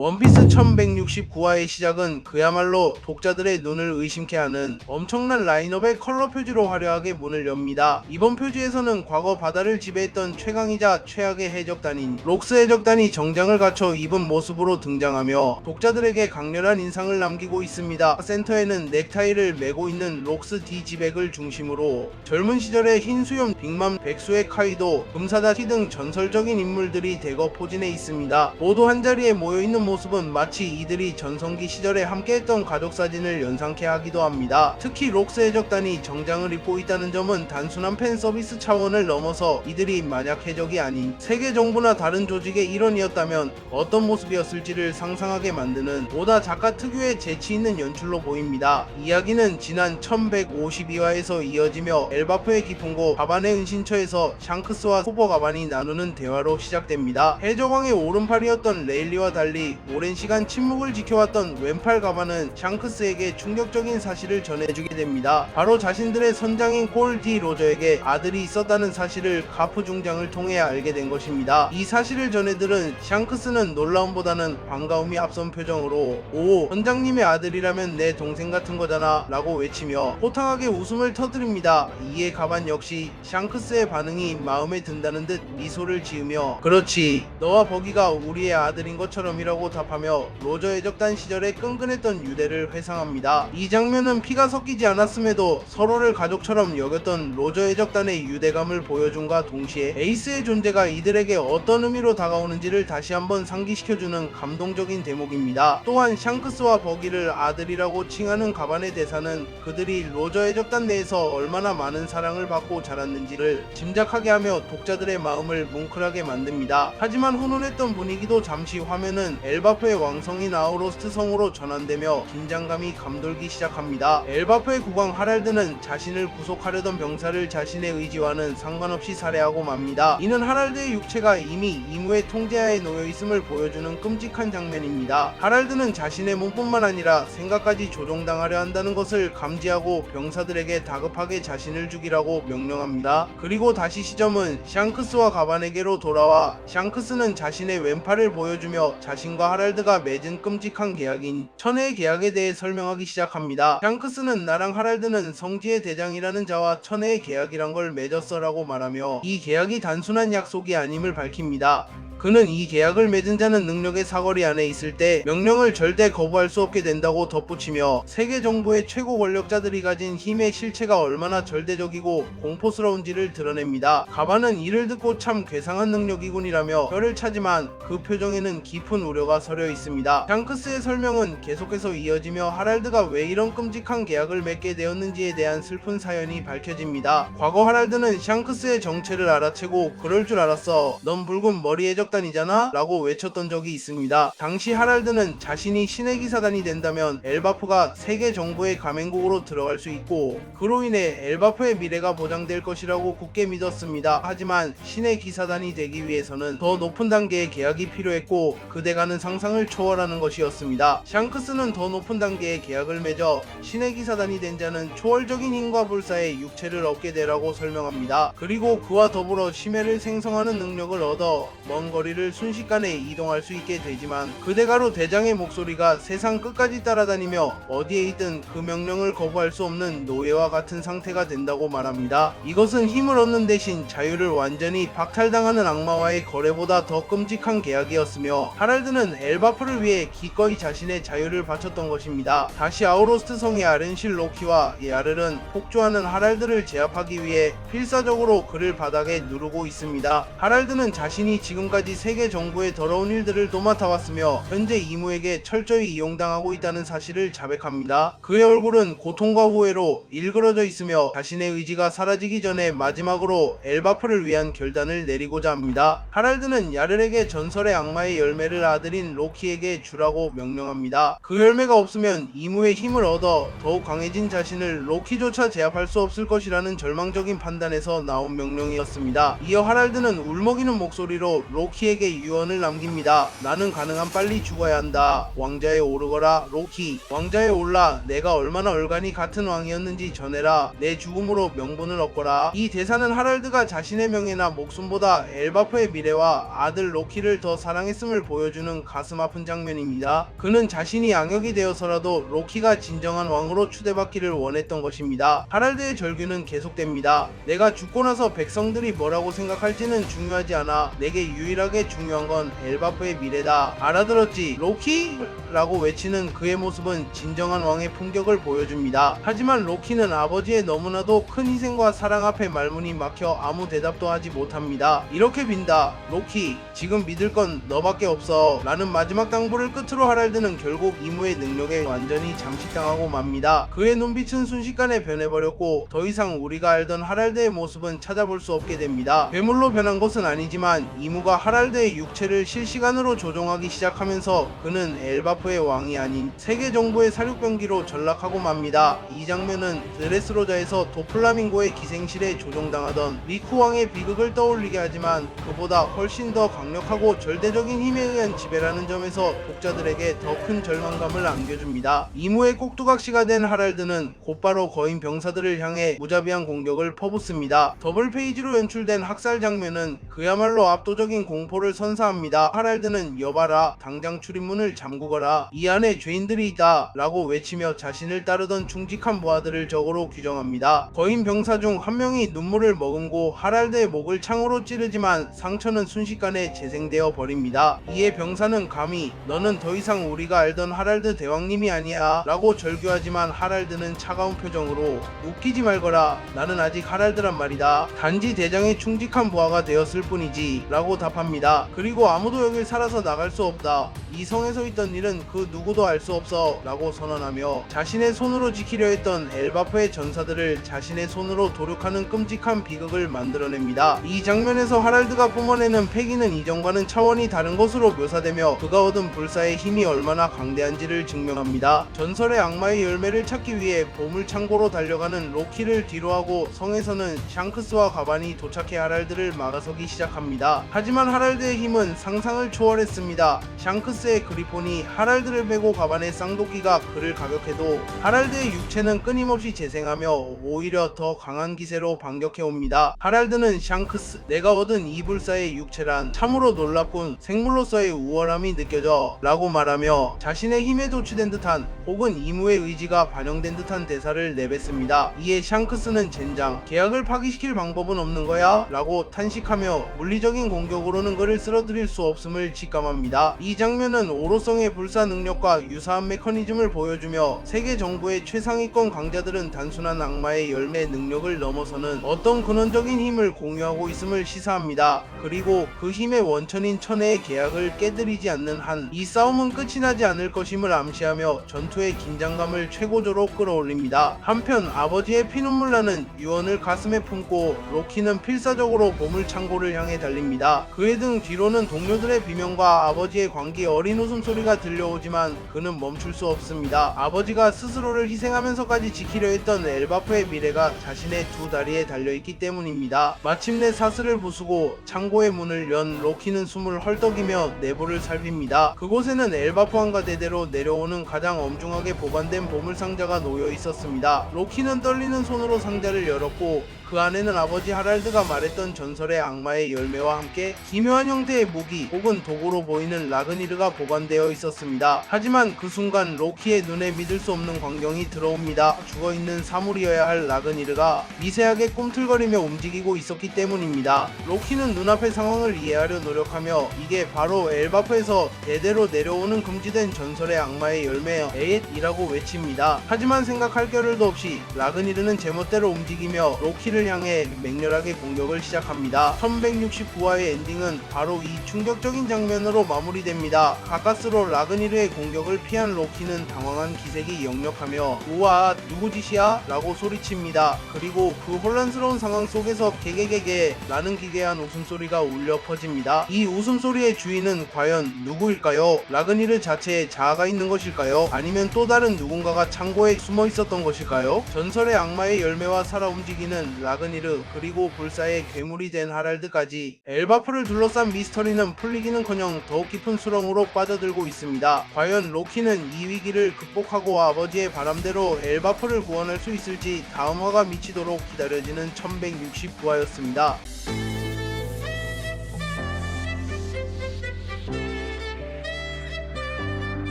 원피스 1169화의 시작은 그야말로 독자들의 눈을 의심케 하는 엄청난 라인업의 컬러 표지로 화려하게 문을 엽니다. 이번 표지에서는 과거 바다를 지배했던 최강이자 최악의 해적단인 록스 해적단이 정장을 갖춰 입은 모습으로 등장하며 독자들에게 강렬한 인상을 남기고 있습니다. 센터에는 넥타이를 메고 있는 록스 D 지백을 중심으로 젊은 시절의 흰수염 빅맘 백수의 카이도, 금사다 티 등 전설적인 인물들이 대거 포진해 있습니다. 모두 한자리에 모여있는 모습은 마치 이들이 전성기 시절에 함께했던 가족사진을 연상케 하기도 합니다. 특히 록스 해적단이 정장을 입고 있다는 점은 단순한 팬 서비스 차원을 넘어서 이들이 만약 해적이 아닌 세계 정부나 다른 조직의 일원이었다면 어떤 모습이었을지를 상상하게 만드는 보다 작가 특유의 재치있는 연출로 보입니다. 이야기는 지난 1152화에서 이어지며 엘바프의 깊은 곳 가반의 은신처에서 샹크스와 코버 가반이 나누는 대화로 시작됩니다. 해적왕의 오른팔이었던 레일리와 달리 오랜 시간 침묵을 지켜왔던 왼팔 가반은 샹크스에게 충격적인 사실을 전해주게 됩니다. 바로 자신들의 선장인 콜 디 로저에게 아들이 있었다는 사실을 가프 중장을 통해 알게 된 것입니다. 이 사실을 전해들은 샹크스는 놀라움보다는 반가움이 앞선 표정으로 "오, 선장님의 아들이라면 내 동생 같은 거잖아" 라고 외치며 호탕하게 웃음을 터뜨립니다. 이에 가반 역시 샹크스의 반응이 마음에 든다는 듯 미소를 지으며 "그렇지, 너와 버기가 우리의 아들인 것처럼이라고 답하며 로저 해적단 시절에 끈끈했던 유대를 회상합니다. 이 장면은 피가 섞이지 않았음에도 서로를 가족처럼 여겼던 로저 해적단의 유대감을 보여준과 동시에 에이스의 존재가 이들에게 어떤 의미로 다가오는지를 다시 한번 상기시켜주는 감동적인 대목입니다. 또한 샹크스와 버기를 아들이라고 칭하는 가반의 대사는 그들이 로저 해적단 내에서 얼마나 많은 사랑을 받고 자랐는지를 짐작하게 하며 독자들의 마음을 뭉클하게 만듭니다. 하지만 훈훈했던 분위기도 잠시 화면은 엘바프의 왕성인 아우로스트 성으로 전환되며 긴장감이 감돌기 시작합니다. 엘바프의 국왕 하랄드는 자신을 구속하려던 병사를 자신의 의지와는 상관없이 살해하고 맙니다. 이는 하랄드의 육체가 이미 이무의 통제하에 놓여있음을 보여주는 끔찍한 장면입니다. 하랄드는 자신의 몸뿐만 아니라 생각까지 조종당하려 한다는 것을 감지하고 병사들에게 다급하게 자신을 죽이라고 명령합니다. 그리고 다시 시점은 샹크스와 가반에게로 돌아와 샹크스는 자신의 왼팔을 보여주며 자신과 하랄드가 맺은 끔찍한 계약인 천혜의 계약에 대해 설명하기 시작합니다. 샹크스는 "나랑 하랄드는 성지의 대장이라는 자와 천혜의 계약이란 걸 맺었어 라고 말하며 이 계약이 단순한 약속이 아님을 밝힙니다. 그는 이 계약을 맺은 자는 능력의 사거리 안에 있을 때 명령을 절대 거부할 수 없게 된다고 덧붙이며 세계 정부의 최고 권력자들이 가진 힘의 실체가 얼마나 절대적이고 공포스러운지를 드러냅니다. 가반은 이를 듣고 참 괴상한 능력이군이라며 혀를 차지만 그 표정에는 깊은 우려가 서려 있습니다. 샹크스의 설명은 계속해서 이어지며 하랄드가 왜 이런 끔찍한 계약을 맺게 되었는지에 대한 슬픈 사연이 밝혀집니다. 과거 하랄드는 샹크스의 정체를 알아채고 "그럴 줄 알았어, 넌 붉은 머리 해적단이잖아 라고 외쳤던 적이 있습니다. 당시 하랄드는 자신이 신의 기사단이 된다면 엘바프가 세계 정부의 가맹국으로 들어갈 수 있고 그로 인해 엘바프의 미래가 보장될 것이라고 굳게 믿었습니다. 하지만 신의 기사단이 되기 위해서는 더 높은 단계의 계약이 필요했고 그대가는 상상을 초월하는 것이었습니다. 샹크스는 더 높은 단계의 계약을 맺어 신의 기사단이 된 자는 초월적인 힘과 불사의 육체를 얻게 되라고 설명합니다. 그리고 그와 더불어 심해를 생성하는 능력을 얻어 먼 거리를 순식간에 이동할 수 있게 되지만 그대가로 대장의 목소리가 세상 끝까지 따라다니며 어디에 있든 그 명령을 거부할 수 없는 노예와 같은 상태가 된다고 말합니다. 이것은 힘을 얻는 대신 자유를 완전히 박탈당하는 악마와의 거래보다 더 끔찍한 계약이었으며 하랄드는 엘바프를 위해 기꺼이 자신의 자유를 바쳤던 것입니다. 다시 아우로스트 성의 아렌실 로키와 야를은 폭주하는 하랄드를 제압하기 위해 필사적으로 그를 바닥에 누르고 있습니다. 하랄드는 자신이 지금까지 세계 정부의 더러운 일들을 도맡아왔으며 현재 이무에게 철저히 이용당하고 있다는 사실을 자백합니다. 그의 얼굴은 고통과 후회로 일그러져 있으며 자신의 의지가 사라지기 전에 마지막으로 엘바프를 위한 결단을 내리고자 합니다. 하랄드는 야를에게 전설의 악마의 열매를 아들인 로키에게 주라고 명령합니다. 그 열매가 없으면 이무의 힘을 얻어 더욱 강해진 자신을 로키조차 제압할 수 없을 것이라는 절망적인 판단에서 나온 명령이었습니다. 이어 하랄드는 울먹이는 목소리로 로키 로키에게 유언을 남깁니다. 나는 가능한 빨리 죽어야 한다. 왕자에 오르거라 로키. 왕자에 올라 내가 얼마나 얼간이 같은 왕이었는지 전해라. 내 죽음으로 명분을 얻거라. 이 대사는 하랄드가 자신의 명예나 목숨보다 엘바프의 미래와 아들 로키를 더 사랑했음을 보여주는 가슴 아픈 장면입니다. 그는 자신이 양역이 되어서라도 로키가 진정한 왕으로 추대받기를 원했던 것입니다. 하랄드의 절규는 계속됩니다. 내가 죽고 나서 백성들이 뭐라고 생각할지는 중요하지 않아. 내게 유일하게 중요한 건 엘바프의 미래다. 알아들었지? 로키? 라고 외치는 그의 모습은 진정한 왕의 품격을 보여줍니다. 하지만 로키는 아버지의 너무나도 큰 희생과 사랑 앞에 말문이 막혀 아무 대답도 하지 못합니다. 이렇게 빈다. 로키, 지금 믿을 건 너밖에 없어. 라는 마지막 당부를 끝으로 하랄드는 결국 이무의 능력에 완전히 잠식당하고 맙니다. 그의 눈빛은 순식간에 변해버렸고 더 이상 우리가 알던 하랄드의 모습은 찾아볼 수 없게 됩니다. 괴물로 변한 것은 아니지만 이무가 하랄드의 육체를 실시간으로 조종하기 시작하면서 그는 엘바프의 왕이 아닌 세계 정부의 사륙병기로 전락하고 맙니다. 이 장면은 드레스로자에서 도플라밍고의 기생실에 조종당하던 리쿠 왕의 비극을 떠올리게 하지만 그보다 훨씬 더 강력하고 절대적인 힘에 의한 지배라는 점에서 독자들에게 더 큰 절망감을 안겨줍니다. 이무의 꼭두각시가 된 하랄드는 곧바로 거인 병사들을 향해 무자비한 공격을 퍼붓습니다. 더블 페이지로 연출된 학살 장면은 그야말로 압도적인 공포를 선사합니다. 하랄드는 여봐라, 당장 출입문을 잠그거라, 이 안에 죄인들이 있다 라고 외치며 자신을 따르던 충직한 부하들을 적으로 규정합니다. 거인 병사 중 한 명이 눈물을 머금고 하랄드의 목을 창으로 찌르지만 상처는 순식간에 재생되어 버립니다. 이에 병사는 감히 너는 더 이상 우리가 알던 하랄드 대왕님이 아니야 라고 절규하지만 하랄드는 차가운 표정으로 웃기지 말거라, 나는 아직 하랄드란 말이다. 단지 대장의 충직한 부하가 되었을 뿐이지 라고 답합니다. 그리고 아무도 여길 살아서 나갈 수 없다. 이 성에서 있던 일은 그 누구도 알 수 없어 라고 선언하며 자신의 손으로 지키려 했던 엘바프의 전사들을 자신의 손으로 도륙하는 끔찍한 비극을 만들어냅니다. 이 장면에서 하랄드가 뿜어내는 패기는 이전과는 차원이 다른 것으로 묘사되며 그가 얻은 불사의 힘이 얼마나 강대한지를 증명합니다. 전설의 악마의 열매를 찾기 위해 보물창고로 달려가는 로키를 뒤로하고 성에서는 샹크스와 가반이 도착해 하랄드를 막아서기 시작합니다. 하지만 하랄드의 힘은 상상을 초월했습니다. 샹크스의 그리폰이 하랄드를 베고 가반의 쌍도끼가 그를 가격해도 하랄드의 육체는 끊임없이 재생하며 오히려 더 강한 기세로 반격해옵니다. 하랄드는 샹크스, 내가 얻은 이 불사의 육체란 참으로 놀랍군, 생물로서의 우월함이 느껴져 라고 말하며 자신의 힘에 도취된 듯한 혹은 이무의 의지가 반영된 듯한 대사를 내뱉습니다. 이에 샹크스는 젠장, 계약을 파기시킬 방법은 없는 거야? 라고 탄식하며 물리적인 공격으로는 그를 쓰러뜨릴 수 없음을 직감합니다. 이 장면은 오로성의 불사 능력과 유사한 메커니즘을 보여주며 세계 정부의 최상위권 강자들은 단순한 악마의 열매 능력을 넘어서는 어떤 근원적인 힘을 공유하고 있음을 시사합니다. 그리고 그 힘의 원천인 천혜의 계약을 깨뜨리지 않는 한 이 싸움은 끝이 나지 않을 것임을 암시하며 전투의 긴장감을 최고조로 끌어올립니다. 한편 아버지의 피눈물 나는 유언을 가슴에 품고 로키는 필사적으로 보물창고를 향해 달립니다. 그의 등 뒤로는 동료들의 비명과 아버지의 광기 어린 웃음소리가 들려오지만 그는 멈출 수 없습니다. 아버지가 스스로를 희생하면서까지 지키려 했던 엘바프의 미래가 자신의 두 다리에 달려있기 때문입니다. 마침내 사슬을 부수고 창고의 문을 연 로키는 숨을 헐떡이며 내부를 살핍니다. 그곳에는 엘바프 왕가 대대로 내려오는 가장 엄중하게 보관된 보물상자가 놓여 있었습니다. 로키는 떨리는 손으로 상자를 열었고 그 안에는 아버지 하랄드가 말했던 전설의 악마의 열매와 함께 기묘한 형태의 무기 혹은 도구로 보이는 라그니르가 보관되어 있었습니다. 하지만 그 순간 로키의 눈에 믿을 수 없는 광경이 들어옵니다. 죽어있는 사물이어야 할 라그니르가 미세하게 꿈틀거리며 움직이고 있었기 때문입니다. 로키는 눈앞의 상황을 이해하려 노력하며 이게 바로 엘바프에서 대대로 내려오는 금지된 전설의 악마의 열매 에잇이라고 외칩니다. 하지만 생각할 겨를도 없이 라그니르는 제멋대로 움직이며 로키를 향해 맹렬하게 공격을 시작합니다. 1169화의 엔딩은 바로 이 충격적인 장면으로 마무리됩니다. 가까스로 라그니르의 공격을 피한 로키는 당황한 기색이 역력하며 우와 누구 짓이야? 라고 소리칩니다. 그리고 그 혼란스러운 상황 속에서 개개개개 라는 기괴한 웃음소리가 울려 퍼집니다. 이 웃음소리의 주인은 과연 누구일까요? 라그니르 자체에 자아가 있는 것일까요? 아니면 또 다른 누군가가 창고에 숨어 있었던 것일까요? 전설의 악마의 열매와 살아 움직이는 라그니르, 그리고 불사의 괴물이 된 하랄드까지 엘바프를 둘러싼 미스터리는 풀리기는커녕 더욱 깊은 수렁으로 빠져들고 있습니다. 과연 로키는 이 위기를 극복하고 아버지의 바람대로 엘바프를 구원할 수 있을지 다음 화가 미치도록 기다려지는 1169화였습니다.